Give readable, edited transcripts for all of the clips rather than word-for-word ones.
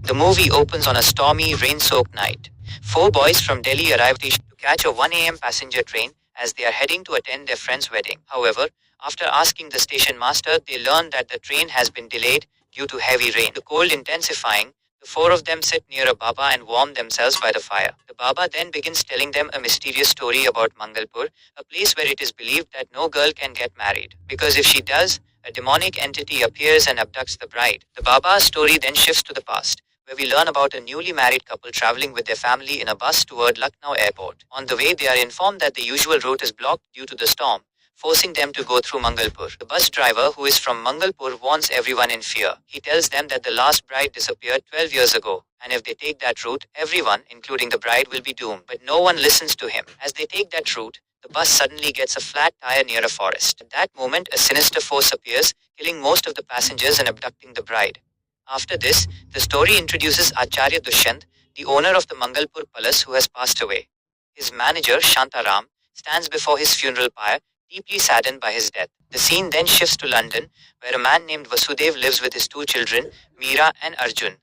The movie opens on a stormy, rain-soaked night. Four boys from Delhi arrive to catch a 1 a.m. passenger train as they are heading to attend their friend's wedding. However, after asking the station master, they learn that the train has been delayed due to heavy rain. The cold intensifying, the four of them sit near a Baba and warm themselves by the fire. The Baba then begins telling them a mysterious story about Mangalpur, a place where it is believed that no girl can get married, because if she does, a demonic entity appears and abducts the bride. The Baba's story then shifts to the past, where we learn about a newly married couple traveling with their family in a bus toward Lucknow airport. On the way, they are informed that the usual route is blocked due to the storm, forcing them to go through Mangalpur. The bus driver, who is from Mangalpur, warns everyone in fear. He tells them that the last bride disappeared 12 years ago, and if they take that route, everyone, including the bride, will be doomed. But no one listens to him. As they take that route, the bus suddenly gets a flat tire near a forest. At that moment, a sinister force appears, killing most of the passengers and abducting the bride. After this, the story introduces Acharya Dushyant, the owner of the Mangalpur Palace, who has passed away. His manager, Shantaram, stands before his funeral pyre, deeply saddened by his death. The scene then shifts to London, where a man named Vasudev lives with his two children, Meera and Arjun.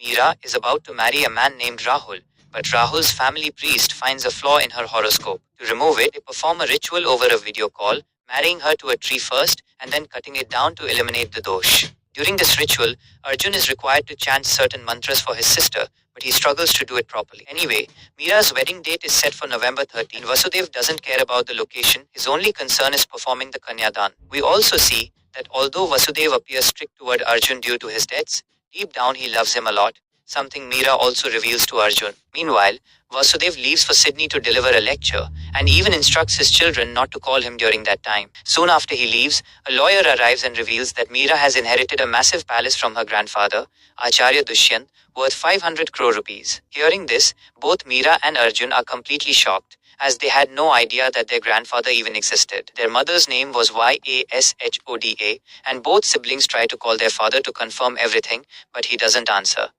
Meera is about to marry a man named Rahul, but Rahul's family priest finds a flaw in her horoscope. To remove it, they perform a ritual over a video call, marrying her to a tree first and then cutting it down to eliminate the dosh. During this ritual, Arjun is required to chant certain mantras for his sister, but he struggles to do it properly. Anyway, Meera's wedding date is set for November 13. Vasudev doesn't care about the location, his only concern is performing the Kanyadan. We also see that although Vasudev appears strict toward Arjun due to his debts, deep down he loves him a lot, something Meera also reveals to Arjun. Meanwhile, Vasudev leaves for Sydney to deliver a lecture, and even instructs his children not to call him during that time. Soon after he leaves, a lawyer arrives and reveals that Meera has inherited a massive palace from her grandfather, Acharya Dushyant, worth 500 crore rupees. Hearing this, both Meera and Arjun are completely shocked, as they had no idea that their grandfather even existed. Their mother's name was Yashoda, and both siblings try to call their father to confirm everything, but he doesn't answer.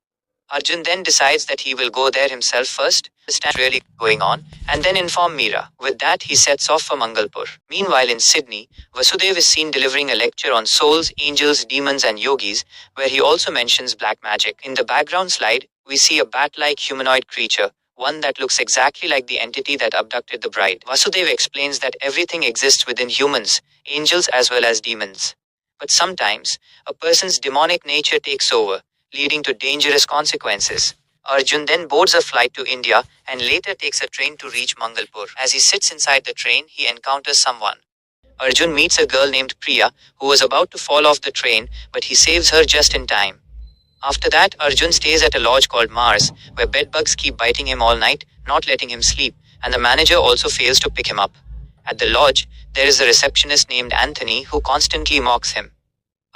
Arjun then decides that he will go there himself first, understand what's really going on, and then inform Meera. With that, he sets off for Mangalpur. Meanwhile, in Sydney, Vasudev is seen delivering a lecture on souls, angels, demons and yogis, where he also mentions black magic. In the background slide, we see a bat-like humanoid creature, one that looks exactly like the entity that abducted the bride. Vasudev explains that everything exists within humans, angels as well as demons. But sometimes, a person's demonic nature takes over, leading to dangerous consequences. Arjun then boards a flight to India and later takes a train to reach Mangalpur. As he sits inside the train, he encounters someone. Arjun meets a girl named Priya, who was about to fall off the train, but he saves her just in time. After that, Arjun stays at a lodge called Mars, where bedbugs keep biting him all night, not letting him sleep, and the manager also fails to pick him up. At the lodge, there is a receptionist named Anthony who constantly mocks him.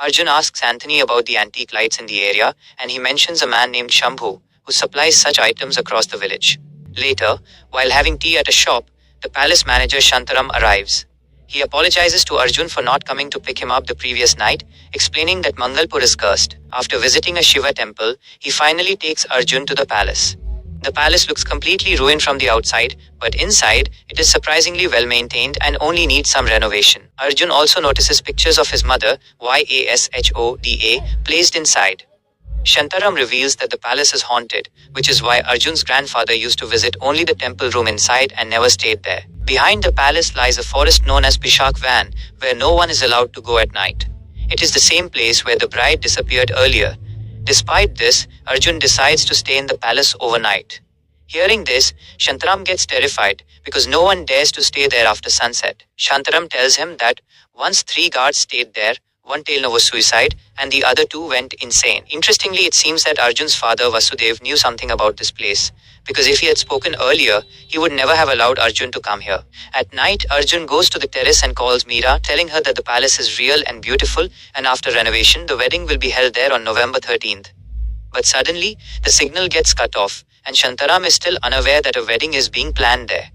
Arjun asks Anthony about the antique lights in the area, and he mentions a man named Shambhu, who supplies such items across the village. Later, while having tea at a shop, the palace manager Shantaram arrives. He apologizes to Arjun for not coming to pick him up the previous night, explaining that Mangalpur is cursed. After visiting a Shiva temple, he finally takes Arjun to the palace. The palace looks completely ruined from the outside, but inside, it is surprisingly well maintained and only needs some renovation. Arjun also notices pictures of his mother, Yashoda, placed inside. Shantaram reveals that the palace is haunted, which is why Arjun's grandfather used to visit only the temple room inside and never stayed there. Behind the palace lies a forest known as Pishak Van, where no one is allowed to go at night. It is the same place where the bride disappeared earlier. Despite this, Arjun decides to stay in the palace overnight. Hearing this, Shantaram gets terrified because no one dares to stay there after sunset. Shantaram tells him that once 3 guards stayed there, one tailed was suicide, and the other 2 went insane. Interestingly, it seems that Arjun's father Vasudev knew something about this place, because if he had spoken earlier, he would never have allowed Arjun to come here. At night, Arjun goes to the terrace and calls Meera, telling her that the palace is real and beautiful, and after renovation, the wedding will be held there on November 13th. But suddenly, the signal gets cut off, and Shantaram is still unaware that a wedding is being planned there.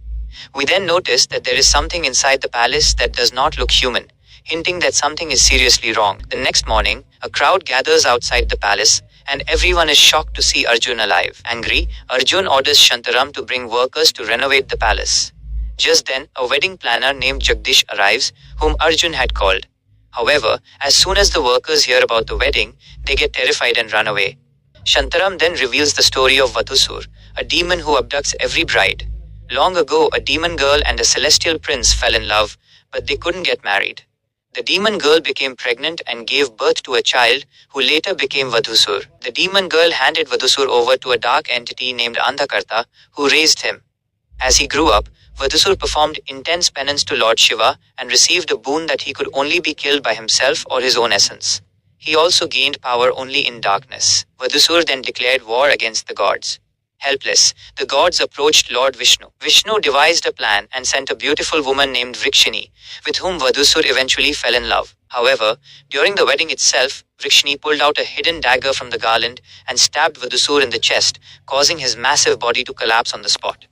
We then notice that there is something inside the palace that does not look human, hinting that something is seriously wrong. The next morning, a crowd gathers outside the palace, and everyone is shocked to see Arjun alive. Angry, Arjun orders Shantaram to bring workers to renovate the palace. Just then, a wedding planner named Jagdish arrives, whom Arjun had called. However, as soon as the workers hear about the wedding, they get terrified and run away. Shantaram then reveals the story of Vadhusur, a demon who abducts every bride. Long ago, a demon girl and a celestial prince fell in love, but they couldn't get married. The demon girl became pregnant and gave birth to a child who later became Vadhusur. The demon girl handed Vadhusur over to a dark entity named Andhakarta, who raised him. As he grew up, Vadhusur performed intense penance to Lord Shiva and received a boon that he could only be killed by himself or his own essence. He also gained power only in darkness. Vadhusur then declared war against the gods. Helpless, the gods approached Lord Vishnu. Vishnu devised a plan and sent a beautiful woman named Vrikshini, with whom Vadhusur eventually fell in love. However, during the wedding itself, Vrikshini pulled out a hidden dagger from the garland and stabbed Vadhusur in the chest, causing his massive body to collapse on the spot.